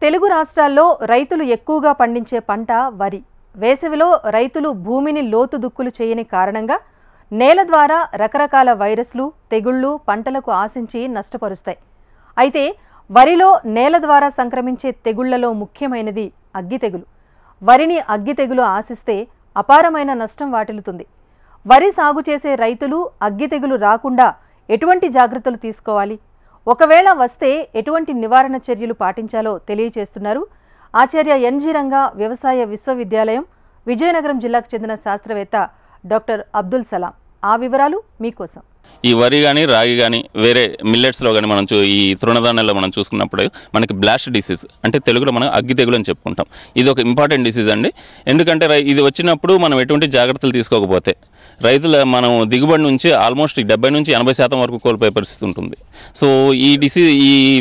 తెలుగు రాష్ట్రాల్లో రైతులు ఎక్కువగా పండించే పంట వరి. వేసవిలో రైతులు భూమిని లోతు దుక్కులు చేయని కారణంగా నేల ద్వారా రకరకాల వైరస్లు, తెగుళ్లు పంటలకు ఆశించి నష్టపరుస్తాయి. అయితే వరిలో నేల ద్వారా సంక్రమించే తెగుళ్లలో ముఖ్యమైనది అగ్గి తెగులు. వరిని అగ్గి తెగులు ఆశిస్తే అపారమైన నష్టం వాటిల్లుతుంది. వరి సాగు చేసే రైతులు అగ్గి తెగులు రాకుండా ఎటువంటి జాగ్రత్తలు తీసుకోవాలి, ఒకవేళ వస్తే ఎటువంటి నివారణ చర్యలు పాటించాలో తెలియజేస్తున్నారు ఆచార్య ఎన్జి రంగా వ్యవసాయ విశ్వవిద్యాలయం, విజయనగరం జిల్లాకు చెందిన శాస్త్రవేత్త డాక్టర్ అబ్దుల్ సలాం. ఆ వివరాలు మీకోసం. ఈ వరి కానీ రాగి కానీ వేరే మిల్లెట్స్లో కానీ మనం ఈ తృణధాన్యాల్లో మనం చూసుకున్నప్పుడు మనకి బ్లాస్ట్ డిసీజ్ అంటే తెలుగులో మనం అగ్గి తెగులు అని చెప్పుకుంటాం. ఇది ఒక ఇంపార్టెంట్ డిసీజ్ అండి. ఎందుకంటే ఇది వచ్చినప్పుడు మనం ఎటువంటి జాగ్రత్తలు తీసుకోకపోతే రైతుల మనం దిగుబడి నుంచి ఆల్మోస్ట్ 70 నుంచి 80% వరకు కోల్పోయే పరిస్థితి ఉంటుంది. సో ఈ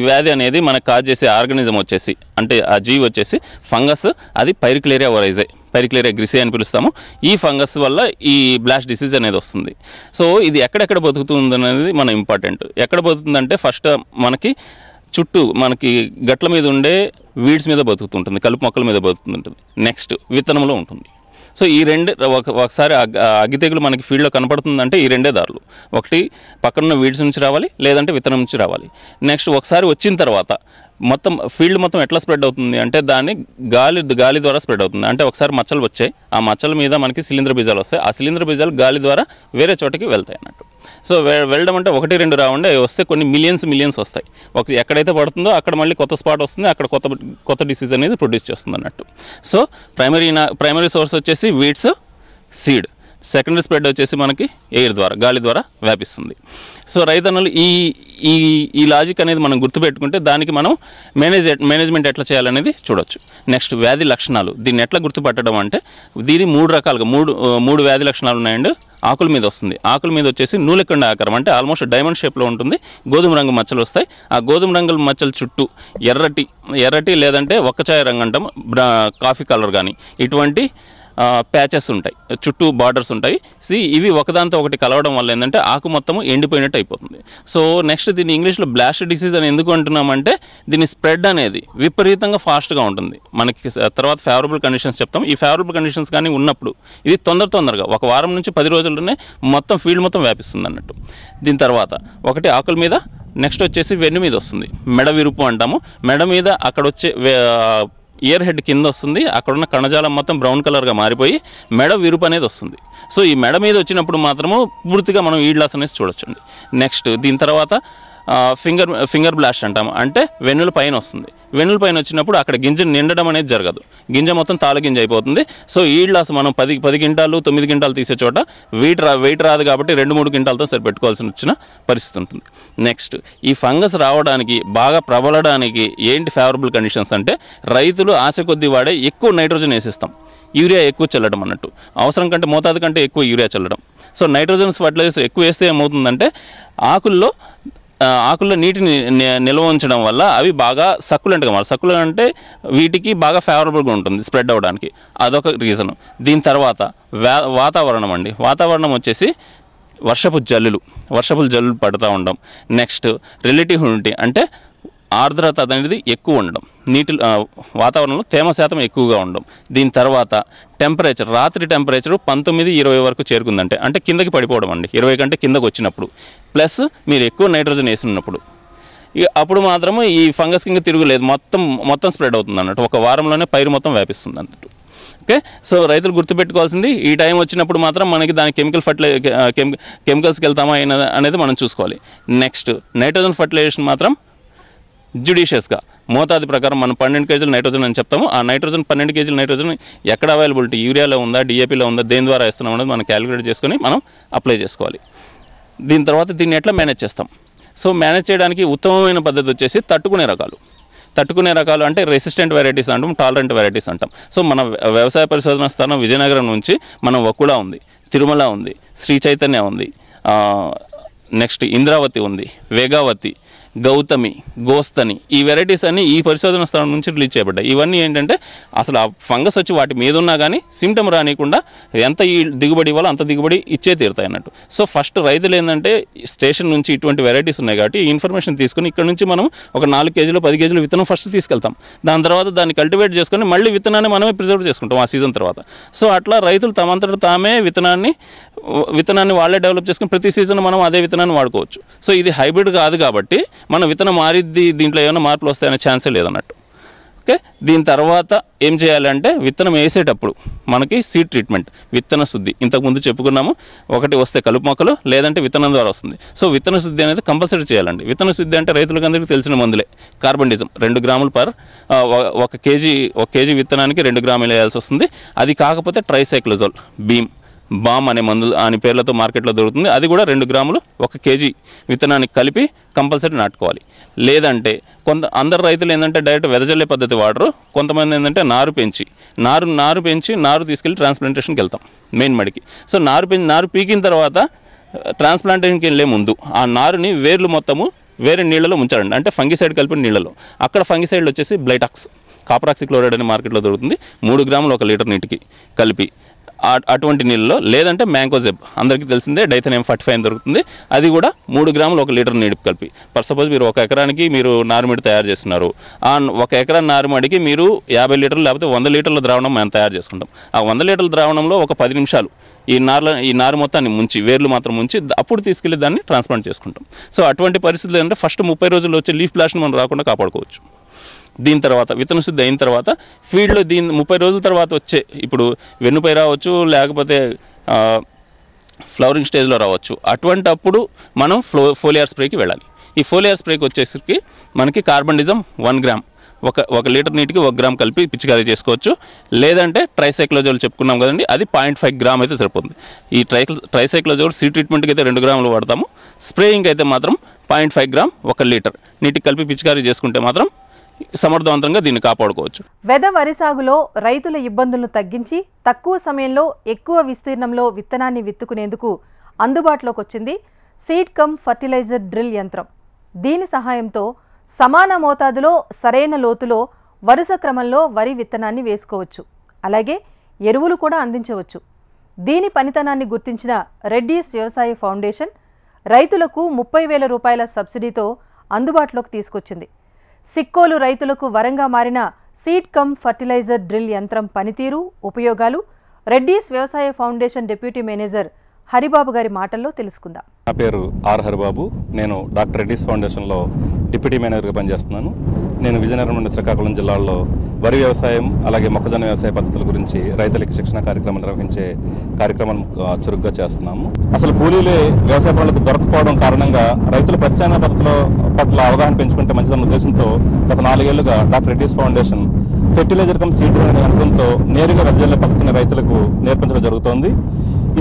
వ్యాధి అనేది మనకు కాజ్ చేసే ఆర్గానిజం వచ్చేసి అంటే ఆ జీవి వచ్చేసి ఫంగస్, అది పైరిక్లేరియా ఒరైజే, పైరిక్లేరియా గ్రిసే అని పిలుస్తాము. ఈ ఫంగస్ వల్ల ఈ బ్లాస్ట్ డిసీజ్ అనేది వస్తుంది. సో ఇది ఎక్కడెక్కడ బతుకుతుంది అనేది మన ఇంపార్టెంట్. ఎక్కడ బతుకుతుందంటే ఫస్ట్ మనకి చుట్టూ మనకి గట్ల మీద ఉండే వీడ్స్ మీద బతుకుతుంటుంది, కలుపు మొక్కల మీద బతుకుతుంటుంది. నెక్స్ట్ విత్తనంలో ఉంటుంది. సో ఈ రెండు ఒకసారి అగ్గి తెగులు మనకి ఫీల్డ్లో కనపడుతుందంటే ఈ రెండే దారులు. ఒకటి పక్కనున్న వీడ్స్ నుంచి రావాలి, లేదంటే విత్తనం నుంచి రావాలి. నెక్స్ట్ ఒకసారి వచ్చిన తర్వాత మొత్తం ఫీల్డ్ మొత్తం ఎట్లా స్ప్రెడ్ అవుతుంది అంటే దాన్ని గాలి ద్వారా స్ప్రెడ్ అవుతుంది. అంటే ఒకసారి మచ్చలు వచ్చాయి, ఆ మచ్చల మీద మనకి శిలీంధ్ర బీజాలు వస్తాయి. ఆ శిలీంధ్ర బీజాలు గాలి ద్వారా వేరే చోటకి వెళ్తాయి అన్నట్టు. సో వెళ్ళడం అంటే 1-2 రావండి, వస్తే కొన్ని మిలియన్స్ వస్తాయి. ఎక్కడైతే పడుతుందో అక్కడ మళ్ళీ కొత్త స్పాట్ వస్తుంది, అక్కడ కొత్త డిసీజ్ అనేది ప్రొడ్యూస్ చేస్తుంది అన్నట్టు. సో ప్రైమరీ సోర్స్ వచ్చేసి వీడ్స్, సీడ్. సెకండరీ స్ప్రెడ్ వచ్చేసి మనకి ఎయిర్ ద్వారా, గాలి ద్వారా వ్యాపిస్తుంది. సో రైతన్నలు ఈ లాజిక్ అనేది మనం గుర్తుపెట్టుకుంటే దానికి మనం మేనేజ్మెంట్ ఎట్లా చేయాలనేది చూడొచ్చు. నెక్స్ట్ వ్యాధి లక్షణాలు. దీన్ని ఎట్లా గుర్తుపట్టడం అంటే దీని 3 రకాలుగా మూడు వ్యాధి లక్షణాలు ఉన్నాయండి. ఆకుల మీద వస్తుంది. ఆకుల మీద వచ్చేసి నూలెక్కండ ఆకారం అంటే ఆల్మోస్ట్ డైమండ్ షేప్లో ఉంటుంది. గోధుమ రంగు మచ్చలు వస్తాయి. ఆ గోధుమ రంగు మచ్చల చుట్టూ ఎర్రటి లేదంటే ఒక్కచాయ రంగు అంటాం, కాఫీ కలర్ కానీ ఇటువంటి ప్యాచెస్ ఉంటాయి, చుట్టూ బార్డర్స్ ఉంటాయి. ఇవి ఒకదాంతో ఒకటి కలవడం వల్ల ఏంటంటే ఆకు మొత్తము ఎండిపోయినట్టు అయిపోతుంది. సో నెక్స్ట్ దీన్ని ఇంగ్లీష్లో బ్లాస్ట్ డిసీజ్ అని ఎందుకు అంటున్నామంటే దీని స్ప్రెడ్ అనేది విపరీతంగా ఫాస్ట్గా ఉంటుంది. మనకి తర్వాత ఫేవరబుల్ కండిషన్స్ చెప్తాం. ఈ ఫేవరబుల్ కండిషన్స్ కానీ ఉన్నప్పుడు ఇది తొందరగా 1 వారం నుంచి 10 రోజుల్లోనే మొత్తం ఫీల్డ్ మొత్తం వ్యాపిస్తుంది అన్నట్టు. దీని తర్వాత ఒకటి ఆకుల మీద, నెక్స్ట్ వచ్చేసి వెన్ను మీద వస్తుంది. మెడ విరుపు అంటాము. మెడ మీద అక్కడ వచ్చే ఇయర్ హెడ్ కింద వస్తుంది. అక్కడున్న కణజాలం మొత్తం బ్రౌన్ కలర్గా మారిపోయి మెడ విరుపు అనేది వస్తుంది. సో ఈ మెడ మీద వచ్చినప్పుడు మాత్రము పూర్తిగా మనం ఈడ్ లాస్ అనేది చూడొచ్చండి. నెక్స్ట్ దీని తర్వాత ఫింగర్ బ్లాస్ట్ అంటాము. అంటే వెన్నుల పైన వస్తుంది. వెన్నుల పైన వచ్చినప్పుడు అక్కడ గింజ నిండడం అనేది జరగదు, గింజ మొత్తం తాళగింజ అయిపోతుంది. సో ఈడ్ లాస్ మనం 10 క్వింటాలు 9 క్వింటాలు తీసే చోట వెయిట్ రాదు కాబట్టి 2-3 క్వింటాలతో సరిపెట్టుకోవాల్సి వచ్చిన పరిస్థితి ఉంటుంది. నెక్స్ట్ ఈ ఫంగస్ రావడానికి బాగా ప్రబలడానికి ఏంటి ఫేవరబుల్ కండిషన్స్ అంటే రైతులు ఆశ కొద్దీ వాడే ఎక్కువ నైట్రోజన్ వేసిస్తాం, యూరియా ఎక్కువ చల్లడం అన్నట్టు. అవసరం కంటే మోతాదు కంటే ఎక్కువ యూరియా చల్లడం. సో నైట్రోజన్స్ ఫర్టిలైజర్స్ ఎక్కువ వేస్తే ఏమవుతుందంటే ఆకుల్లో నీటిని నిల్వ ఉంచడం వల్ల అవి బాగా సక్కులెంట్గా మారు. సక్కులెంట్ అంటే వీటికి బాగా ఫేవరబుల్గా ఉంటుంది స్ప్రెడ్ అవ్వడానికి. అదొక రీజన్. దీని తర్వాత వాతావరణం అండి. వాతావరణం వచ్చేసి వర్షపు జల్లులు పడుతూ ఉండడం. నెక్స్ట్ రిలేటివ్ హ్యూమిడిటీ అంటే ఆర్ద్రత అనేది ఎక్కువ ఉండడం, వాతావరణంలో తేమ శాతం ఎక్కువగా ఉండడం. దీని తర్వాత టెంపరేచర్, రాత్రి టెంపరేచర్ 19-20 వరకు చేరుకుందంటే అంటే కిందకి పడిపోవడం అండి, 20 కంటే కిందకు వచ్చినప్పుడు, ప్లస్ మీరు ఎక్కువ నైట్రోజన్ వేసినప్పుడు అప్పుడు మాత్రము ఈ ఫంగస్కి ఇంకా తిరుగులేదు, మొత్తం స్ప్రెడ్ అవుతుంది అన్నట్టు. 1 వారంలోనే పైరు మొత్తం వ్యాపిస్తుంది అన్నట్టు. ఓకే. సో రైతులు గుర్తుపెట్టుకోవాల్సింది ఈ టైం వచ్చినప్పుడు మాత్రం మనకి దాని కెమికల్స్కి వెళ్తామా అనేది మనం చూసుకోవాలి. నెక్స్ట్ నైట్రోజన్ ఫర్టిలైజేషన్ మాత్రం జ్యుడిషియస్గా మోతాదు ప్రకారం మనం 12 కేజీలు నైట్రోజన్ అని చెప్తాము. ఆ 12 కేజీల నైట్రోజన్ ఎక్కడ అవైలబిలిటీ, యూరియాలో ఉందా, డిఏపీలో ఉందా, దేని ద్వారా ఇస్తున్నాం అనేది మనం క్యాలిక్యులేట్ చేసుకొని మనం అప్లై చేసుకోవాలి. దీని తర్వాత దీన్ని ఎట్లా మేనేజ్ చేస్తాం? సో మేనేజ్ చేయడానికి ఉత్తమమైన పద్ధతి వచ్చేసి తట్టుకునే రకాలు అంటే రెసిస్టెంట్ వెరైటీస్ అంటాం, టాలరెంట్ వెరైటీస్ అంటాం. సో మన వ్యవసాయ పరిశోధన స్థానం విజయనగరం నుంచి మనం వకుళ ఉంది, తిరుమల ఉంది, శ్రీ చైతన్య ఉంది, నెక్స్ట్ ఇంద్రావతి ఉంది, వేగావతి, గౌతమి, గోస్తని, ఈ వెరైటీస్ అన్నీ ఈ పరిశోధన స్థానం నుంచి రిలీజ్ చేయబడ్డాయి. ఇవన్నీ ఏంటంటే అసలు ఆ ఫంగస్ వచ్చి వాటి మీద ఉన్నా కానీ సిమ్టమ్ రానియకుండా ఎంత ఈ దిగుబడి ఇవ్వాలో అంత దిగుబడి ఇచ్చే తీరుతాయి అన్నట్టు. సో ఫస్ట్ రైతులు ఏంటంటే స్టేషన్ నుంచి ఇటువంటి వెరైటీస్ ఉన్నాయి కాబట్టి ఈ ఇన్ఫర్మేషన్ తీసుకుని ఇక్కడ నుంచి మనం ఒక 4 కేజీలు 10 కేజీలు విత్తనం ఫస్ట్ తీసుకెళ్తాం. దాని తర్వాత దాన్ని కల్టివేట్ చేసుకొని మళ్ళీ విత్తనాన్ని మనమే ప్రిజర్వ్ చేసుకుంటాం ఆ సీజన్ తర్వాత. సో అట్లా రైతులు తమంతట తామే విత్తనాన్ని వాళ్ళే డెవలప్ చేసుకుని ప్రతి సీజన్ మనం అదే విత్తనాన్ని వాడుకోవచ్చు. సో ఇది హైబ్రిడ్ కాదు కాబట్టి మన విత్తనం మారిద్ది, దీంట్లో ఏమైనా మార్పులు వస్తాయనే ఛాన్సే లేదన్నట్టు. ఓకే, దీని తర్వాత ఏం చేయాలంటే విత్తనం వేసేటప్పుడు మనకి సీడ్ ట్రీట్మెంట్, విత్తన శుద్ధి ఇంతకుముందు చెప్పుకున్నాము. ఒకటి వస్తే కలుపు మొక్కలు, లేదంటే విత్తనం ద్వారా వస్తుంది. సో విత్తన శుద్ధి అనేది కంపల్సరీ చేయాలండి. విత్తన శుద్ధి అంటే రైతులకు అందరికీ తెలిసిన మందులే. కార్బండిజం 2 గ్రాములు పర్ 1 కేజీ విత్తనానికి 2 గ్రాములు వేయాల్సి వస్తుంది. అది కాకపోతే ట్రైసైక్లోజోల్, బీమ్, బామ్ అనే మందులు అని పేర్లతో మార్కెట్లో దొరుకుతుంది. అది కూడా 2 గ్రాములు 1 కేజీ విత్తనానికి కలిపి కంపల్సరీ నాటుకోవాలి. లేదంటే అందరు రైతులు ఏంటంటే డైరెక్ట్ వెదజల్లే పద్ధతి వాడరు. కొంతమంది ఏంటంటే నారు పెంచి నారు తీసుకెళ్ళి ట్రాన్స్ప్లాంటేషన్కి వెళ్తాం మెయిన్ మడికి. సో నారు పీకిన తర్వాత ట్రాన్స్ప్లాంటేషన్కి వెళ్ళే ముందు ఆ నారుని వేర్లు మొత్తము వేరే నీళ్ళలో ఉంచాలండి. అంటే ఫంగిసైడ్ కలిపిన నీళ్ళలో. అక్కడ ఫంగిసైడ్లు వచ్చేసి బ్లైటాక్స్, కాపరాక్సిక్లోరైడ్ అనే మార్కెట్లో దొరుకుతుంది. 3 గ్రాములు 1 లీటర్ నీటికి కలిపి అటువంటి నీళ్ళలో, లేదంటే మ్యాంకోజెబ్ అందరికీ తెలిసిందే డైథెనియం 45 అని దొరుకుతుంది. అది కూడా 3 గ్రాములు 1 లీటర్ నీటికి కలిపి. ఫర్ సపోజ్ మీరు 1 ఎకరానికి మీరు నారుమడి తయారు చేస్తున్నారు. ఆ 1 ఎకరా నారుమడికి మీరు 50 లీటర్లు లేకపోతే 100 లీటర్ల ద్రావణం మనం తయారు చేసుకుంటాం. ఆ 100 లీటర్ల ద్రావణంలో ఒక 10 నిమిషాలు ఈ నారు మొత్తాన్ని ముంచి, వేర్లు మాత్రం ముంచి అప్పుడు తీసుకెళ్ళి దాన్ని ట్రాన్స్ప్లాంట్ చేసుకుంటాం. సో అటువంటి పరిస్థితులు ఏంటంటే ఫస్ట్ 30 రోజుల్లో వచ్చే లీఫ్ బ్లాస్ట్ని మనం రాకుండా కాపాడుకోవచ్చు. దీని తర్వాత విత్తన శుద్ధి అయిన తర్వాత ఫీల్డ్లో 30 రోజుల తర్వాత వచ్చే ఇప్పుడు వెన్నుపై రావచ్చు, లేకపోతే ఫ్లవరింగ్ స్టేజ్లో రావచ్చు. అటువంటి అప్పుడు మనం ఫోలియార్ స్ప్రేకి వెళ్ళాలి. ఈ ఫోలియార్ స్ప్రేకి వచ్చేసరికి మనకి కార్బండిజం 1 గ్రామ్ 1 లీటర్ నీటికి 1 గ్రామ్ కలిపి పిచికారీ చేసుకోవచ్చు. లేదంటే ట్రైసైక్లోజోల్ చెప్పుకున్నాం కదండి, అది 0.5 గ్రామ్ అయితే సరిపోతుంది. ఈ ట్రైసైక్లోజోల్ సీ ట్రీట్మెంట్కి అయితే 2 గ్రాములు వాడతాము. స్ప్రేయింగ్ అయితే మాత్రం 0.5 గ్రామ్ 1 లీటర్ నీటికి కలిపి పిచికారీ చేసుకుంటే మాత్రం సమర్థవంతంగా దీన్ని కాపాడుకోవచ్చు. వెద వరి సాగులో రైతుల ఇబ్బందులను తగ్గించి తక్కువ సమయంలో ఎక్కువ విస్తీర్ణంలో విత్తనాన్ని విత్తుకునేందుకు అందుబాటులోకి వచ్చింది సీడ్ కమ్ ఫర్టిలైజర్ డ్రిల్ యంత్రం. దీని సహాయంతో సమాన మోతాదులో సరైన లోతులో వరుస క్రమంలో వరి విత్తనాన్ని వేసుకోవచ్చు. అలాగే ఎరువులు కూడా అందించవచ్చు. దీని పనితనాన్ని గుర్తించిన రెడ్డీస్ వ్యవసాయ ఫౌండేషన్ రైతులకు 30,000 రూపాయల సబ్సిడీతో అందుబాటులోకి తీసుకొచ్చింది. సిక్కోలు రైతులకు వరంగా మారిన సీడ్ కమ్ ఫర్టిలైజర్ డ్రిల్ యంత్రం పనితీరు, ఉపయోగాలు రెడ్డీస్ వ్యవసాయ ఫౌండేషన్ డిప్యూటీ మేనేజర్ హరిబాబు గారి మాటల్లో తెలుసుకుందాం. నా పేరు ఆర్ హరిబాబు. నేను డాక్టర్ రెడ్డీస్ ఫౌండేషన్లో డిప్యూటీ మేనేజర్గా పనిచేస్తున్నాను. నేను విజయనగరం నుండి శ్రీకాకుళం జిల్లాలో వరి వ్యవసాయం అలాగే మొక్కజొన్న వ్యవసాయ పద్ధతుల గురించి రైతులకు శిక్షణ కార్యక్రమం నిర్వహించే కార్యక్రమం చురుగ్గా చేస్తున్నాము. అసలు కూలీలే వ్యవసాయ పనులకు దొరకపోవడం కారణంగా రైతులు ప్రత్యామ్నాయ పద్ధతుల పట్ల అవగాహన పెంచుకుంటే మంచిదన్న ఉద్దేశంతో గత 4 ఏళ్లుగా doctor Reddy's foundation fertilizer cum seed అనే యంత్రంతో నేరుగా వెదజల్లే పద్ధతిని రైతులకు నేర్పించడం జరుగుతోంది.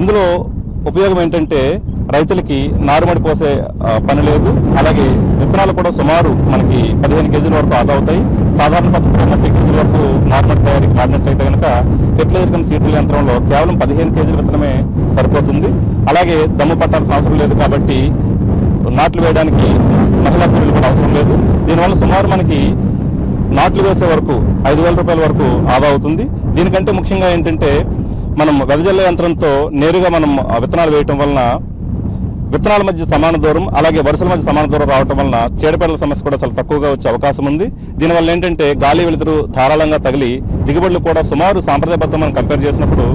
ఇందులో ఉపయోగం ఏంటంటే రైతులకి నారుమడి పోసే పని లేదు. అలాగే విత్తనాలు కూడా సుమారు మనకి 15 కేజీల వరకు ఆదా అవుతాయి. సాధారణ పద్ధతిలో 30 కేజీల వరకు నారుమడి తయారీకి వాడినట్లయితే కనుక ఫెర్టిలైజర్ కమ్ సీడ్ యంత్రంలో కేవలం 15 కేజీల విత్తనమే సరిపోతుంది. అలాగే దమ్ము పట్టాల్సిన అవసరం లేదు కాబట్టి నాట్లు వేయడానికి మహిళా కూలీలు కూడా అవసరం లేదు. దీనివల్ల సుమారు మనకి నాట్లు వేసే వరకు 5,000 రూపాయల వరకు ఆదా అవుతుంది. దీనికంటే ముఖ్యంగా ఏంటంటే మనం వెదజల్లే యంత్రంతో నేరుగా మనం విత్తనాలు వేయటం వలన విత్తనాల మధ్య సమాన దూరం అలాగే వరుసల మధ్య సమాన దూరం రావటం వలన చీడపీడల సమస్య కూడా చాలా తక్కువగా వచ్చే అవకాశం ఉంది. దీనివల్ల ఏంటంటే గాలి వెలుతురు ధారాళంగా తగిలి దిగుబడులు కూడా సుమారు సాంప్రదాయబద్ధం మనం కంపేర్ చేసినప్పుడు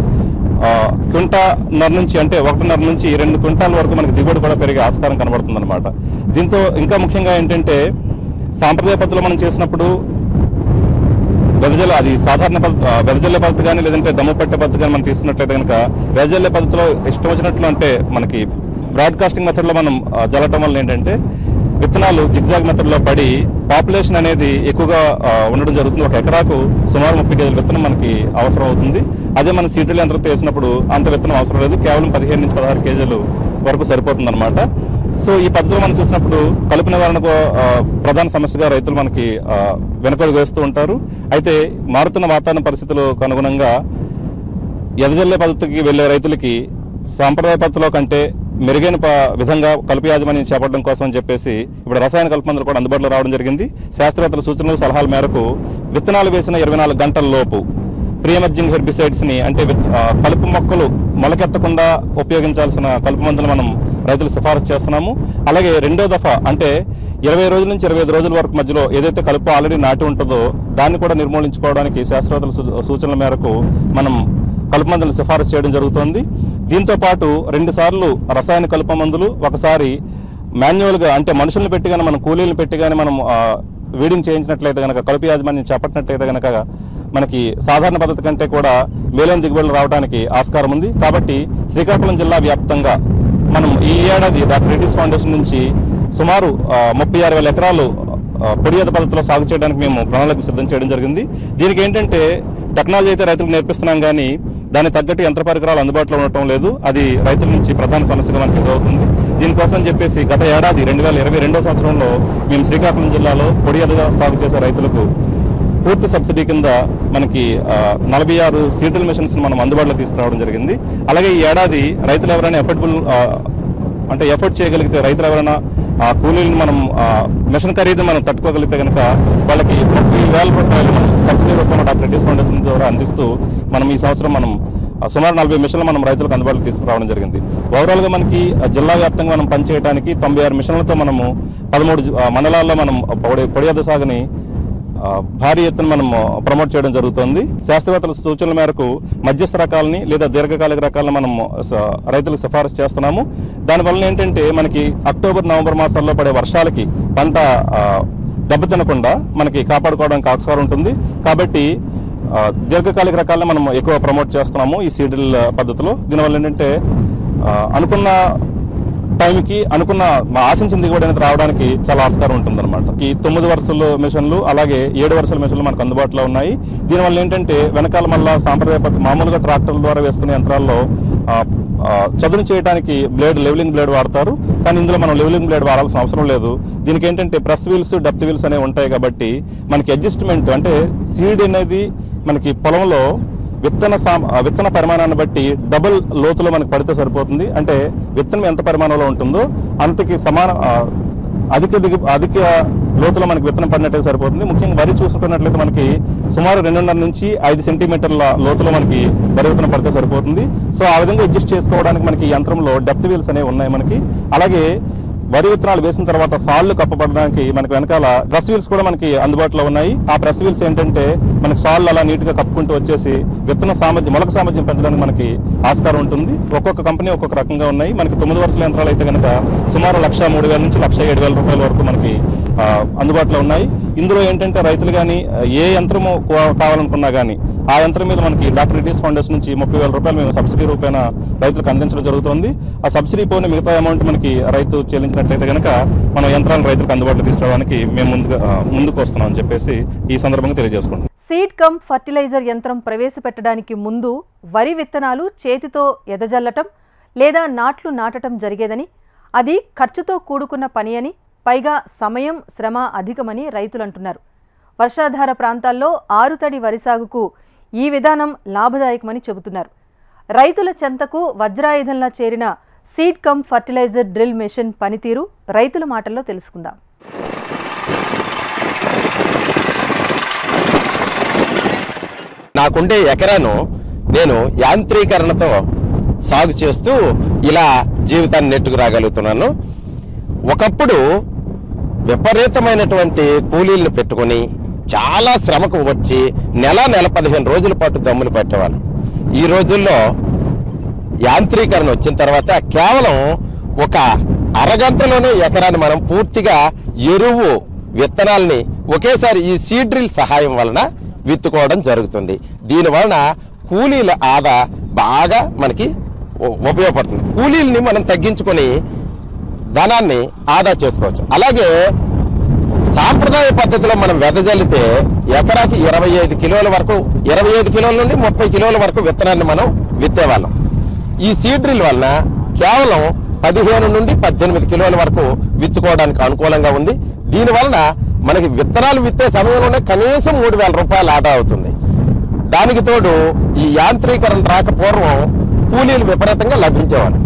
క్వింటాన్నర నుంచి అంటే 1.5 నుంచి 2 క్వింటాల వరకు మనకి దిగుబడి కూడా పెరిగే ఆస్కారం కనబడుతుంది అనమాట. దీంతో ఇంకా ముఖ్యంగా ఏంటంటే సాంప్రదాయ పద్ధతిలో మనం చేసినప్పుడు అది సాధారణ వెదజల్లే పద్ధతి కానీ లేదంటే దమ్ము పట్టే పద్ధతి కానీ మనం తీసుకున్నట్లయితే కనుక వెదజల్లే పద్ధతిలో ఇష్టం వచ్చినట్లు అంటే మనకి బ్రాడ్కాస్టింగ్ మెథడ్లో మనం జల్లటం వల్ల ఏంటంటే విత్తనాలు జిగ్జాగ్ మెథడ్లో పడి పాపులేషన్ అనేది ఎక్కువగా ఉండడం జరుగుతుంది. 1 ఎకరాకు సుమారు 30 కేజీల విత్తనం మనకి అవసరం అవుతుంది. అదే మనం సీడ్ డ్రిల్ యంత్రంతో వేసినప్పుడు అంత విత్తనం అవసరం లేదు, కేవలం 15 నుంచి 16 కేజీలు వరకు సరిపోతుంది అనమాట. సో ఈ పద్ధతిలో మనం చూసినప్పుడు కలుపు నివారణకు ప్రధాన సమస్యగా రైతులు మనకి వెనుకడుగు వేస్తూ ఉంటారు. అయితే మారుతున్న వాతావరణ పరిస్థితులకు అనుగుణంగా ఎదజల్లే పద్ధతికి వెళ్లే రైతులకి సాంప్రదాయ పద్ధతిలో కంటే మెరుగైన విధంగా కలుపు యాజమాన్యం చేపట్టడం కోసం అని చెప్పేసి ఇప్పుడు రసాయన కలుపు మందులు కూడా అందుబాటులో రావడం జరిగింది. శాస్త్రవేత్తల సూచనలు సలహాల మేరకు విత్తనాలు వేసిన 24 గంటల లోపు ప్రీఎమర్జింగ్ హెర్బిసైడ్స్ని అంటే కలుపు మొక్కలు మొలకెత్తకుండా ఉపయోగించాల్సిన కలుపు మందులు మనం రైతులు సిఫారసు చేస్తున్నాము. అలాగే రెండో దఫా అంటే 20 రోజుల నుంచి 25 రోజుల వరకు మధ్యలో ఏదైతే కలుపు ఆల్రెడీ నాటి ఉంటుందో దాన్ని కూడా నిర్మూలించుకోవడానికి శాస్త్రవేత్తల సూచనల మేరకు మనం కలుపు మందులు సిఫారసు చేయడం జరుగుతోంది. దీంతో పాటు 2 సార్లు రసాయన కలుపు మందులు, ఒకసారి మాన్యువల్గా అంటే మనుషులను పెట్టి కానీ మనం కూలీలను పెట్టి కానీ మనం వీడింగ్ చేయించినట్లయితే కనుక కలుపు యాజమాన్యం చేపట్టినట్లయితే కనుక మనకి సాధారణ పద్ధతి కంటే కూడా మేలైన దిగుబడులు రావడానికి ఆస్కారం ఉంది. కాబట్టి శ్రీకాకుళం జిల్లా వ్యాప్తంగా మనం ఈ ఏడాది డాక్టర్ రెడ్డిస్ ఫౌండేషన్ నుంచి సుమారు 36,000 ఎకరాలు పొడియత పద్ధతిలో సాగు చేయడానికి మేము ప్రణాళిక సిద్ధం చేయడం జరిగింది. దీనికి ఏంటంటే టెక్నాలజీ అయితే రైతులకు నేర్పిస్తున్నాం కానీ దానికి తగ్గట్టు యంత్ర పరికరాలు అందుబాటులో ఉండటం లేదు. అది రైతుల నుంచి ప్రధాన సమస్యగా మనకి ఎదురవుతుంది. దీనికోసం చెప్పేసి గత ఏడాది 2022 సంవత్సరంలో మేము శ్రీకాకుళం జిల్లాలో పొడియతగా సాగు చేసే రైతులకు పూర్తి సబ్సిడీ కింద మనకి 46 సీడ్రిల్ మెషిన్స్ మనం అందుబాటులో తీసుకురావడం జరిగింది. అలాగే ఈ ఏడాది రైతులు ఎవరైనా ఎఫర్ట్ చేయగలిగితే రైతులు ఎవరైనా కూలీలను మనం మిషన్ ఖరీదు మనం తట్టుకోగలిగితే కనుక వాళ్ళకి 30,000 రూపాయలు సబ్సిడీ రూపంలో డాక్టర్ రెడ్డిస్ ఫౌండేషన్ ద్వారా అందిస్తూ మనం ఈ సంవత్సరం మనం సుమారు 40 మిషన్లు మనం రైతులకు అందుబాటులో తీసుకురావడం జరిగింది. ఓవరాల్గా మనకి జిల్లా వ్యాప్తంగా మనం పనిచేయడానికి 96 మిషన్లతో మనము 13 మండలాల్లో మనం పొడియత సాగుని భారీ ఎత్తున మనం ప్రమోట్ చేయడం జరుగుతుంది. శాస్త్రవేత్తల సూచనల మేరకు మధ్యస్థ రకాలని లేదా దీర్ఘకాలిక రకాలను మనం రైతులకు సిఫారసు చేస్తున్నాము. దానివల్ల ఏంటంటే మనకి అక్టోబర్ నవంబర్ మాసాల్లో పడే వర్షాలకి పంట దెబ్బతినకుండా మనకి కాపాడుకోవడానికి ఆస్కారం ఉంటుంది. కాబట్టి దీర్ఘకాలిక రకాలను మనం ఎక్కువ ప్రమోట్ చేస్తున్నాము ఈ సీడ్రిల్ పద్ధతిలో. దీనివల్ల ఏంటంటే అనుకున్న టైంకి ఆశించిన దిగుబడి అనేది రావడానికి చాలా ఆస్కారం ఉంటుందన్నమాట. ఈ 9 వరుసల మిషన్లు అలాగే 7 వరుసల మిషన్లు మనకు అందుబాటులో ఉన్నాయి. దీనివల్ల ఏంటంటే వెనకాల మళ్ళా సాంప్రదాయ మామూలుగా ట్రాక్టర్ల ద్వారా వేసుకునే యంత్రాల్లో చదును చేయడానికి లెవెలింగ్ బ్లేడ్ వాడతారు. కానీ ఇందులో మనం లెవెలింగ్ బ్లేడ్ వాడాల్సిన అవసరం లేదు. దీనికి ఏంటంటే ప్రెస్ వీల్స్, డెప్త్ వీల్స్ అనేవి ఉంటాయి. కాబట్టి మనకి అడ్జస్ట్మెంట్ అంటే సీడ్ అనేది మనకి పొలంలో విత్తన పరిమాణాన్ని బట్టి డబుల్ లోతులో మనకు పడితే సరిపోతుంది. అంటే విత్తనం ఎంత పరిమాణంలో ఉంటుందో అంతకి అధిక లోతులో మనకి విత్తనం పడినట్టే సరిపోతుంది. ముఖ్యంగా వరి చూసుకున్నట్లయితే మనకి సుమారు 2.5 నుంచి 5 సెంటీమీటర్ల లోతులో మనకి వరి విత్తనం పడితే సరిపోతుంది. సో ఆ విధంగా అడ్జస్ట్ చేసుకోవడానికి మనకి యంత్రంలో డెప్త్ వీల్స్ అనేవి ఉన్నాయి మనకి. అలాగే వరి విత్తనాలు వేసిన తర్వాత సాళ్లు కప్పబడడానికి మనకి వెనకాల ప్రెస్ వీల్స్ కూడా మనకి అందుబాటులో ఉన్నాయి. ఆ ప్రెస్ వీల్స్ ఏంటంటే మనకి సాళ్లు అలా నీట్ గా కప్పుకుంటూ వచ్చేసి విత్తన సామర్థ్యం, మొలక సామర్థ్యం పెంచడానికి మనకి ఆస్కారం ఉంటుంది. ఒక్కొక్క కంపెనీ ఒక్కొక్క రకంగా ఉన్నాయి. మనకి 9 వరుసల యంత్రాలు అయితే కనుక సుమారు 1,03,000 నుంచి 1,07,000 రూపాయల వరకు మనకి అందుబాటులో ఉన్నాయి. ఇందులో ఏంటంటే రైతులు కానీ ఏ యంత్రము కావాలనుకున్నా కానీ ఆ యంత్రం మీద మనకి డాక్టర్ రెడ్డిస్ ఫౌండేషన్ నుంచి 30,000 రూపాయలు మేము సబ్సిడీ రూపాయన రైతులకు అందించడం జరుగుతుంది. ఆ సబ్సిడీ పోయిన మిగతా అమౌంట్ మనకి రైతు చెల్లించినట్లయితే కనుక మనం యంత్రాలను రైతులకు అందుబాటులో తీసుకురావడానికి మేము ముందుకు వస్తున్నాం అని చెప్పేసి ఈ సందర్భంగా తెలియజేసుకుంటాం. సీడ్ కమ్ ఫర్టిలైజర్ యంత్రం ప్రవేశపెట్టడానికి ముందు వరి విత్తనాలు చేతితో ఎదజల్లటం లేదా నాట్లు నాటడం జరిగేదని, అది ఖర్చుతో కూడుకున్న పని అని, పైగా సమయం శ్రమ అధికమని రైతులు అంటున్నారు. వర్షాధార ప్రాంతాల్లో ఆరుతడి వరి సాగుకు ఈ విధానం లాభదాయకమని చెబుతున్నారు. రైతుల చెంతకు వజ్రాయుధంలా చేరిన seed cum fertilizer drill machine పనితీరు రైతుల మాటల్లో తెలుసుకుందాం. నాకుండే ఎకరాను నేను యాంత్రీకరణతో సాగు చేస్తూ ఇలా జీవితాన్ని నెట్టుకు రాగలుగుతున్నాను. ఒకప్పుడు విపరీతమైనటువంటి కూలీలను పెట్టుకుని చాలా శ్రమకు వచ్చి నెల 15 రోజుల పాటు దమ్ములు పట్టేవాళ్ళు. ఈ రోజుల్లో యాంత్రీకరణ వచ్చిన తర్వాత కేవలం ఒక అరగంటలోనే ఎకరాన్ని మనం పూర్తిగా ఎరువు విత్తనాలని ఒకేసారి ఈ సీడ్ డ్రిల్ సహాయం వలన విత్తుకోవడం జరుగుతుంది. దీనివలన కూలీల ఆదా బాగా మనకి ఉపయోగపడుతుంది. కూలీల్ని మనం తగ్గించుకొని ధనాన్ని ఆదా చేసుకోవచ్చు. అలాగే సాంప్రదాయ పద్ధతిలో మనం వెదజల్లితే ఎకరాకి 25 కిలోల వరకు, 25 కిలోల నుండి 30 కిలోల వరకు విత్తనాన్ని మనం విత్తేవాళ్ళం. ఈ సీడ్ డ్రిల్ వలన కేవలం 15 నుండి 18 కిలోల వరకు విత్తుకోవడానికి అనుకూలంగా ఉంది. దీనివలన మనకి విత్తనాలు విత్తే సమయంలోనే కనీసం 3,000 రూపాయలు ఆదా అవుతుంది. దానికి తోడు ఈ యాంత్రీకరణ రాక పూర్వం కూలీలు విపరీతంగా లభించేవాళ్ళు.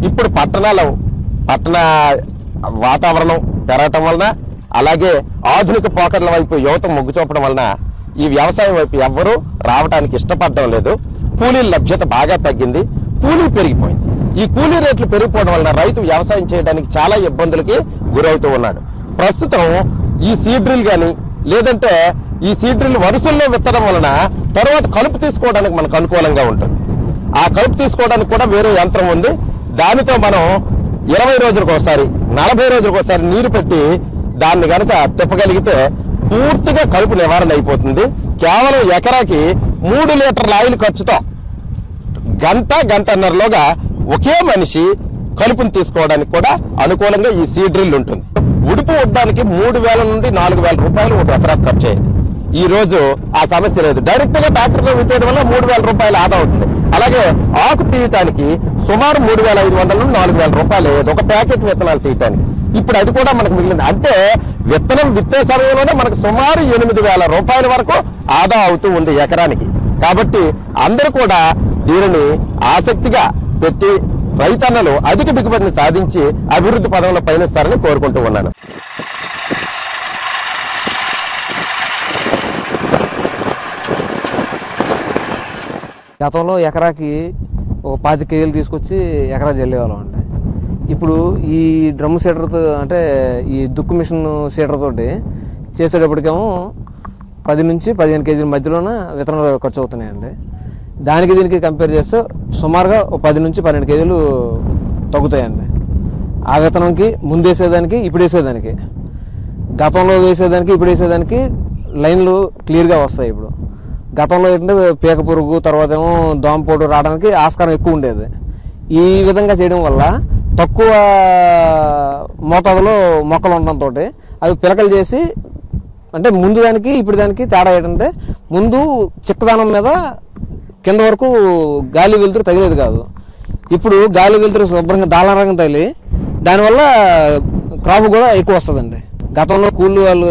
ఇప్పుడు పట్టణ వాతావరణం పెరగటం వలన, అలాగే ఆధునిక పోకడల వైపు యువత మొగ్గు చూపడం వలన ఈ వ్యవసాయం వైపు ఎవ్వరూ రావడానికి ఇష్టపడడం లేదు. కూలీల లభ్యత బాగా తగ్గింది, కూలీ పెరిగిపోయింది. ఈ కూలీ రేట్లు పెరిగిపోవడం వలన రైతు వ్యవసాయం చేయడానికి చాలా ఇబ్బందులకి గురవుతూ ఉన్నాడు. ప్రస్తుతం ఈ సీడ్ డ్రిల్ కానీ, లేదంటే ఈ సీడ్ డ్రిల్ వరుసల్లో విత్తడం వలన తర్వాత కలుపు తీసుకోవడానికి మనకు అనుకూలంగా ఉంటుంది. ఆ కలుపు తీసుకోవడానికి కూడా వేరే యంత్రం ఉంది. దానితో మనం 20 రోజులకు ఒకసారి, 40 రోజులకు ఒకసారి నీరు పెట్టి దాన్ని కనుక తిప్పగలిగితే పూర్తిగా కలుపు నివారణ అయిపోతుంది. కేవలం ఎకరాకి 3 లీటర్ల ఆయిల్ ఖర్చుతో గంటన్నరలోగా ఒకే మనిషి కలుపును తీసుకోవడానికి కూడా అనుకూలంగా ఈ సీడ్ డ్రిల్ ఉంటుంది. ఉడుపు ఉడ్డానికి 3,000 నుండి 4,000 రూపాయలు ఒక ఎకరాకు ఖర్చు అయ్యేది. ఈ రోజు ఆ సమస్య లేదు. డైరెక్ట్ గా ట్రాక్టర్లో విత్తేయడం వల్ల 3,000 రూపాయలు ఆదా అవుతుంది. అలాగే ఆకు తీయటానికి సుమారు 3,500 నుండి 4,000 రూపాయలు అయ్యేది ఒక ప్యాకెట్ విత్తనాలు తీయటానికి. ఇప్పుడు అది కూడా మనకు మిగిలింది. అంటే విత్తనం విత్తే సమయంలోనే మనకు సుమారు 8,000 రూపాయల వరకు ఆదా అవుతూ ఉంది ఎకరానికి. కాబట్టి అందరూ కూడా దీనిని ఆసక్తిగా పెట్టి రైతన్నలు అధిక దిగుబడిని సాధించి అభివృద్ధి పదంలో పయనిస్తారని కోరుకుంటూ ఉన్నాను. గతంలో ఎకరాకి ఒక 25 కేజీలు తీసుకొచ్చి ఎకరా జల్లేవాళ్ళం అండి. ఇప్పుడు ఈ డ్రమ్ సీడర్తో, అంటే ఈ దుక్కు మిషన్ సీడర్ తోటి చేసేటప్పటికేమో 10 నుంచి 15 కేజీల మధ్యలోన విత్తనాలు ఖర్చు అవుతున్నాయండి. దానికి దీనికి కంపేర్ చేస్తే సుమారుగా 10 నుంచి 12 కేజీలు తగ్గుతాయండి. ఆ విత్తనంకి ముందు వేసేదానికి ఇప్పుడు వేసేదానికి, గతంలో వేసేదానికి ఇప్పుడు వేసేదానికి లైన్లు క్లియర్గా వస్తాయి. ఇప్పుడు గతంలో ఏంటంటే పీక పురుగు, తర్వాత ఏమో దోమపోటు రావడానికి ఆస్కారం ఎక్కువ ఉండేది. ఈ విధంగా చేయడం వల్ల తక్కువ మోతాదులో మొక్కలు ఉండడంతో అవి పిలకలు చేసి, అంటే ముందు దానికి ఇప్పుడు దానికి తేడా ఏంటంటే ముందు చిక్కదానం మీద కింద వరకు గాలి వెలుతురు తగిలేదు కాదు. ఇప్పుడు గాలి వెలుతురు శుభ్రంగా దాళరంగం తగిలి దానివల్ల క్రాప్ కూడా ఎక్కువ వస్తుందండి. గతంలో కూలి వాళ్ళు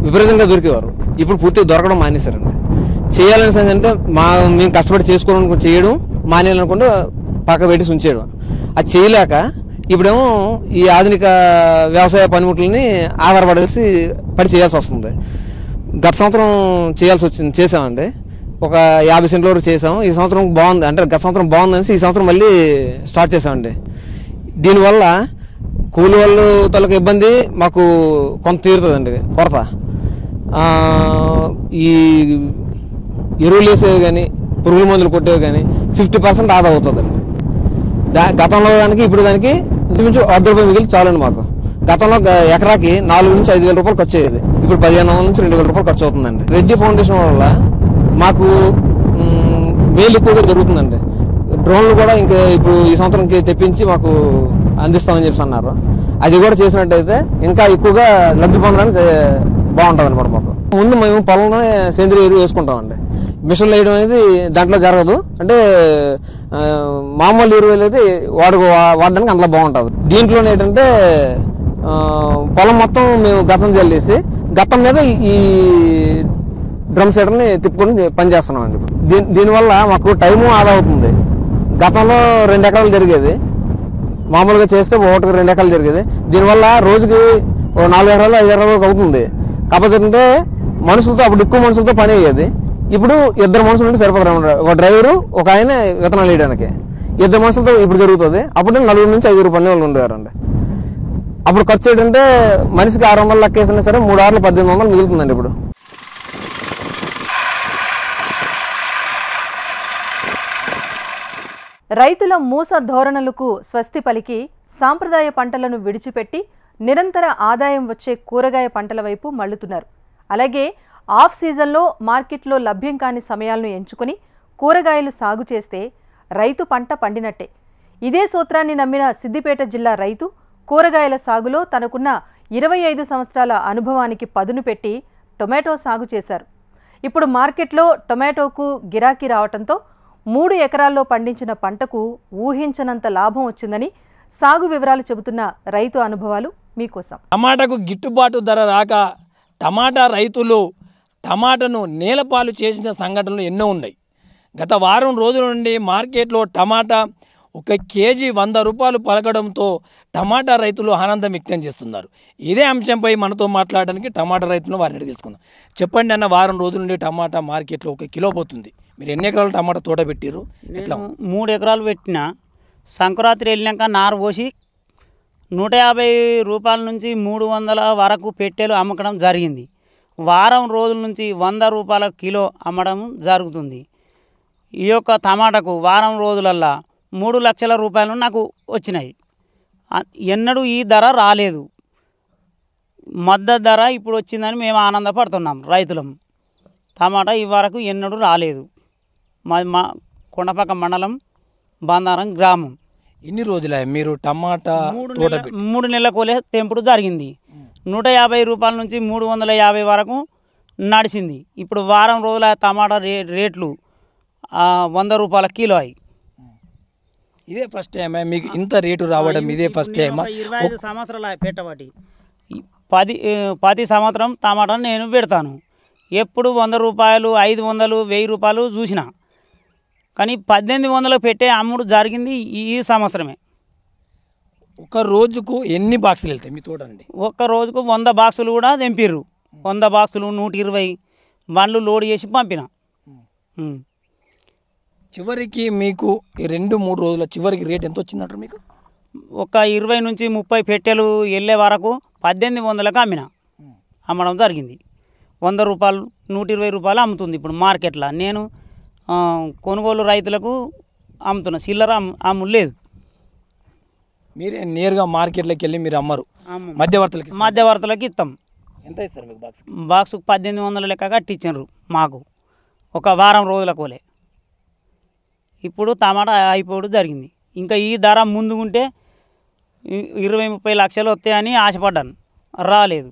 విపరీతంగా దొరికేవారు, ఇప్పుడు పూర్తిగా దొరకడం మానేశారండి. చేయాలని అంటే మేము కష్టపడి చేసుకోవాలనుకుంటే చేయడం, మానేయాలనుకుంటే పక్క పెట్టి ఉంచేయడం. అది చేయలేక ఇప్పుడేమో ఈ ఆధునిక వ్యవసాయ పనిముట్లని ఆధారపడేసి చేయాల్సి వస్తుంది. గత సంవత్సరం చేసామండి, ఒక 50 సెంట్ల వరకు చేసాము. ఈ సంవత్సరం బాగుంది, అంటే గత సంవత్సరం బాగుందనేసి ఈ సంవత్సరం మళ్ళీ స్టార్ట్ చేసామండి. దీనివల్ల కూలి వాళ్ళు తలకు ఇబ్బంది మాకు కొంత తీరుతుందండి, కొరత. ఈ ఎరువులు వేసేవి కానీ, పురుగుల మందులు కొట్టేవి కానీ 50% ఆదా అవుతుందండి. గతంలో దానికి ఇప్పుడు దానికి ఇంచుమించు 100 రూపాయలు మిగిలి చాలండి మాకు. గతంలో ఎకరాకి 4 నుంచి 5,000 రూపాయలు ఖర్చు అయ్యేది, ఇప్పుడు 15,000 నుంచి 2,000 రూపాయలు ఖర్చు అవుతుందండి. రెడ్డి ఫౌండేషన్ వల్ల మాకు మేలు ఎక్కువగా జరుగుతుందండి. డ్రోన్లు కూడా ఇంకా ఇప్పుడు ఈ సంవత్సరంకి తెప్పించి మాకు అందిస్తామని చెప్పి అన్నారు. అది కూడా చేసినట్టయితే ఇంకా ఎక్కువగా లబ్ధి పొందడానికి బాగుంటుంది అనమాట. మాకు ముందు మేము పొలంలో సేంద్రియ ఎరువు వేసుకుంటామండి. మిషన్లు వేయడం అనేది దాంట్లో జరగదు. అంటే మామూలు ఎరువు అనేది వాడడానికి అందులో బాగుంటుంది. దీంట్లో ఏంటంటే పొలం మొత్తం మేము గతం జల్లేసి గతం మీద ఈ డ్రమ్ సీడర్ని తిప్పుకొని పనిచేస్తున్నామండి. దీనివల్ల మాకు టైము ఆదా అవుతుంది. గతంలో 2 ఎకరాలు జరిగేది, మామూలుగా చేస్తే 1-2 ఎకరాలు జరిగేది. దీనివల్ల రోజుకి 4 ఎకరాలు 5 ఎకరాల వరకు అవుతుంది. కాకపోతే ఏంటంటే మనుషులతో, అప్పుడు ఎక్కువ మనుషులతో పని అయ్యేది. ఇప్పుడు 2 మనుషులు ఉంటే సరిపోతారు. ఒక డ్రైవరు, ఒక ఆయన విత్తనాలు వేయడానికి 2 మనుషులతో ఇప్పుడు జరుగుతుంది. అప్పుడు 4 నుంచి 5 పని వాళ్ళు ఉండేవారండి. అప్పుడు ఖర్చు ఏంటంటే మనిషికి 600 లెక్క వేసినా సరే 3 ఆరులు 1800 మిగులుతుందండి. ఇప్పుడు రైతుల మూస ధోరణులకు స్వస్తి పలికి సాంప్రదాయ పంటలను విడిచిపెట్టి నిరంతర ఆదాయం వచ్చే కూరగాయ పంటల వైపు మళ్లుతున్నారు. అలాగే ఆఫ్ సీజన్లో మార్కెట్లో లభ్యం కాని సమయాలను ఎంచుకుని కూరగాయలు సాగు చేస్తే రైతు పంట పండినట్టే. ఇదే సూత్రాన్ని నమ్మిన సిద్దిపేట జిల్లా రైతు కూరగాయల సాగులో తనకున్న 25 సంవత్సరాల అనుభవానికి పదును పెట్టి టొమాటో సాగు చేశారు. ఇప్పుడు మార్కెట్లో టొమాటోకు గిరాకీ రావడంతో 3 ఎకరాల్లో పండించిన పంటకు ఊహించనంత లాభం వచ్చిందని సాగు వివరాలు చెబుతున్న రైతు అనుభవాలు మీకోసం. టమాటాకు గిట్టుబాటు ధర రాక టమాటా రైతులు టమాటాను నేలపాలు చేసిన సంఘటనలు ఎన్నో ఉన్నాయి. గత వారం రోజుల నుండి మార్కెట్లో టమాటా ఒక కేజీ 100 రూపాయలు పలకడంతో టమాటా రైతులు ఆనందం వ్యక్తం చేస్తున్నారు. ఇదే అంశంపై మనతో మాట్లాడడానికి టమాటా రైతులను వారిని తెలుసుకుందాం. చెప్పండి అన్న, వారం రోజుల నుండి టమాటా మార్కెట్లో 1 కిలో పోతుంది. మీరు ఎన్ని ఎకరాలు టమాటా తోట పెట్టారు? ఎట్లా? 3 ఎకరాలు పెట్టిన. సంక్రాంతి వెళ్ళినాక నారు పోసి 150 రూపాయల నుంచి 300 వరకు పెట్టెలు అమ్మకడం జరిగింది. వారం రోజుల నుంచి 100 రూపాయల కిలో అమ్మడం జరుగుతుంది. ఈ యొక్క టమాటాకు వారం రోజులల్లా 3 లక్షల రూపాయలు నాకు వచ్చినాయి. ఎన్నడూ ఈ ధర రాలేదు. మద్దతు ధర ఇప్పుడు వచ్చిందని మేము ఆనందపడుతున్నాం రైతులం. టమాటా ఈ వరకు ఎన్నడూ రాలేదు. మా కొండపక్క మండలం బందారం గ్రామం. ఎన్ని రోజులే మీరు టమాటా తోట? 3 నెలల కోలే తెంపుడు జరిగింది. 150 రూపాయల నుంచి 350 వరకు నడిచింది. ఇప్పుడు వారం రోజుల టమాటా రేట్లు 100 రూపాయల కిలో అయ్యి. ఇదే ఫస్ట్ టైమా మీకు ఇంత రేటు రావడం? ఇదే ఫస్ట్ టైమా? 25 సంవత్సరాలు పెట్టబట్టి 10 సంవత్సరం టమాటా నేను పెడతాను. ఎప్పుడు 100 రూపాయలు, 500, 1000 రూపాయలు చూసిన, కానీ 1800 పెట్టే అమ్ముడు జరిగింది ఈ సంవత్సరమే. ఒక రోజుకు ఎన్ని బాక్సులు వెళ్తాయి మీ తోట అండి? ఒక్క రోజుకు 100 బాక్సులు కూడా తెంపిర్రు. 100 బాక్సులు 120 బండ్లు లోడ్ చేసి పంపిన. చివరికి మీకు ఈ 2-3 రోజుల చివరికి రేట్ ఎంత వచ్చిందంటారు మీకు? ఒక 20 నుంచి 30 పెట్టెలు వెళ్ళే వరకు 1800లకు అమ్మడం జరిగింది. 100 రూపాయలు, 120 రూపాయలు అమ్ముతుంది ఇప్పుడు మార్కెట్లో. నేను కొనుగోలు రైతులకు అమ్ముతున్నా, చిల్లర అమ్ములేదు. మీరే నేరుగా మార్కెట్లోకి వెళ్ళి మీరు అమ్మరు, మధ్యవర్తులకి ఇస్తాం. ఎంత ఇస్తారు మీకు బాక్స్? బాక్సుకు 1800 లెక్క కట్టించారు మాకు ఒక వారం రోజుల కోలే. ఇప్పుడు టమాటా అయిపోవడం జరిగింది. ఇంకా ఈ ధర ముందుకుంటే 20-30 లక్షలు వస్తాయని ఆశపడ్డాను, రాలేదు.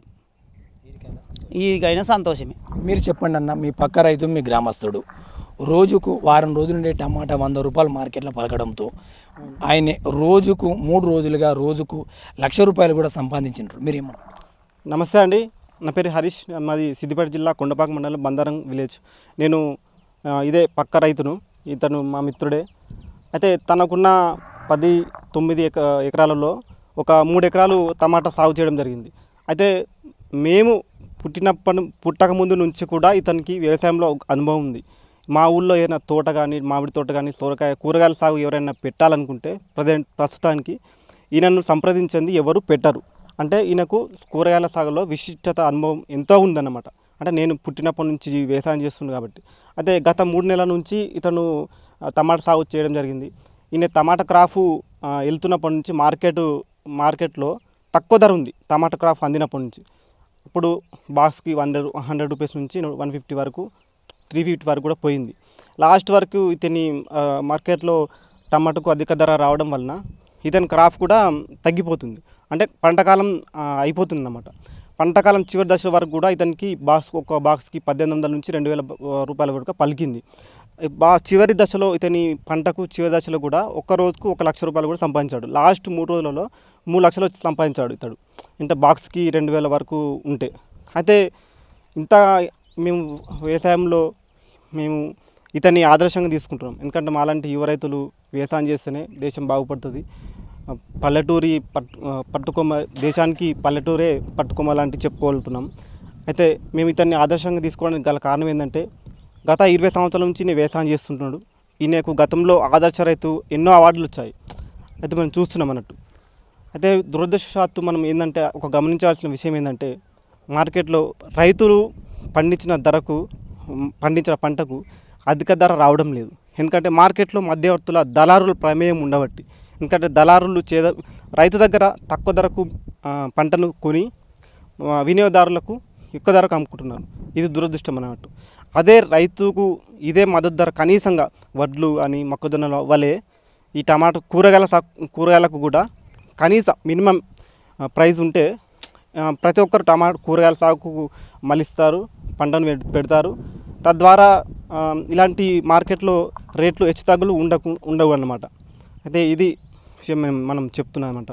ఈకైనా సంతోషమే. మీరు చెప్పండి అన్న, మీ పక్క రైతు, మీ గ్రామస్తుడు రోజుకు వారం రోజుల నుండి టమాటా 100 రూపాయలు మార్కెట్లో పలకడంతో ఆయన రోజుకు 3 రోజులుగా రోజుకు 1,00,000 రూపాయలు కూడా సంపాదించినారు. మీరు ఏమన్నారు? నమస్తే అండి, నా పేరు హరీష్. మాది సిద్దిపేట జిల్లా కొండపాక మండలం బందారం విలేజ్. నేను ఇదే పక్క రైతును. ఇతను మా మిత్రుడే. అయితే తనకున్న 19 ఎకరాలలో ఒక 3 ఎకరాలు టమాటా సాగు చేయడం జరిగింది. అయితే మేము పుట్టక ముందు నుంచి కూడా ఇతనికి వ్యవసాయంలో అనుభవం ఉంది. మా ఊళ్ళో ఏదైనా తోట కానీ, మామిడి తోట కానీ, సొరకాయ, కూరగాయల సాగు ఎవరైనా పెట్టాలనుకుంటే ప్రస్తుతానికి ఈయనను సంప్రదించింది ఎవరు పెట్టరు. అంటే ఈయనకు కూరగాయల సాగులో విశిష్టత అనుభవం ఎంతో ఉందన్నమాట. అంటే నేను పుట్టినప్పటి నుంచి వ్యవసాయం చేస్తుంది కాబట్టి. అయితే గత 3 నెలల నుంచి ఇతను టమాటా సాగు చేయడం జరిగింది. ఈయన టమాటా క్రాఫ్ వెళ్తున్నప్పటి నుంచి మార్కెట్లో తక్కువ ధర ఉంది. టమాటా క్రాఫ్ అందినప్పటి నుంచి ఇప్పుడు బాక్స్కి 100 రూపీస్ నుంచి 150 వరకు, 350 వరకు కూడా పోయింది. లాస్ట్ వరకు ఇతని మార్కెట్లో టమాటాకు అధిక ధర రావడం వలన ఇతని క్రాఫ్ కూడా తగ్గిపోతుంది. అంటే పంటకాలం అయిపోతుంది అన్నమాట. పంటకాలం చివరి దశ వరకు కూడా ఇతనికి ఒక బాక్స్కి 1800 నుంచి 2000 రూపాయల వరకు పలికింది. చివరి దశలో ఇతని పంటకు చివరి దశలో కూడా ఒక్క రోజుకు 1,00,000 రూపాయలు కూడా సంపాదించాడు. లాస్ట్ 3 రోజులలో 3 లక్షలు సంపాదించాడు ఇతడు. అంటే బాక్స్కి 2000 వరకు ఉంటే. అయితే ఇంత మేము వ్యవసాయంలో మేము ఇతన్ని ఆదర్శంగా తీసుకుంటున్నాం. ఎందుకంటే మాలాంటి యువ రైతులు వ్యవసాయం చేస్తేనే దేశం బాగుపడుతుంది. పల్లెటూరి పట్టుకొమ్మ, దేశానికి పల్లెటూరే పట్టుకొమ్మ లాంటి చెప్పుకోగలుగుతున్నాం. అయితే మేము ఇతన్ని ఆదర్శంగా తీసుకోవడానికి గల కారణం ఏంటంటే గత 20 సంవత్సరాల నుంచి నేను వ్యవసాయం చేస్తుంటున్నాడు. ఈయనకు గతంలో ఆదర్శ రైతు ఎన్నో అవార్డులు వచ్చాయి. అయితే మనం చూస్తున్నాం అన్నట్టు. అయితే దురదృష్టవశాత్తు మనం ఏంటంటే ఒక గమనించాల్సిన విషయం ఏంటంటే మార్కెట్లో రైతులు పండించిన పంటకు అధిక ధర రావడం లేదు. ఎందుకంటే మార్కెట్లో మధ్యవర్తుల దళారుల ప్రమేయం ఉండబట్టి. ఎందుకంటే దళారులు రైతు దగ్గర తక్కువ ధరకు పంటను కొని వినియోగదారులకు ఎక్కువ ధరకు అమ్ముకుంటున్నారు. ఇది దురదృష్టం అన్నట్టు. అదే రైతుకు ఇదే మద్దతు ధర కనీసంగా వడ్లు అని మొక్కజొన్నల వలె ఈ టమాటా కూరగాయలకు కూడా కనీస మినిమం ప్రైస్ ఉంటే ప్రతి ఒక్కరు కూరగాయల సాగుకు మలిస్తారు, పంటను పెడతారు. తద్వారా ఇలాంటి మార్కెట్లో రేట్లు హెచ్చుతగ్గులు ఉండవు అన్నమాట. అయితే ఇది విషయం మనం చెప్తున్నామన్నమాట.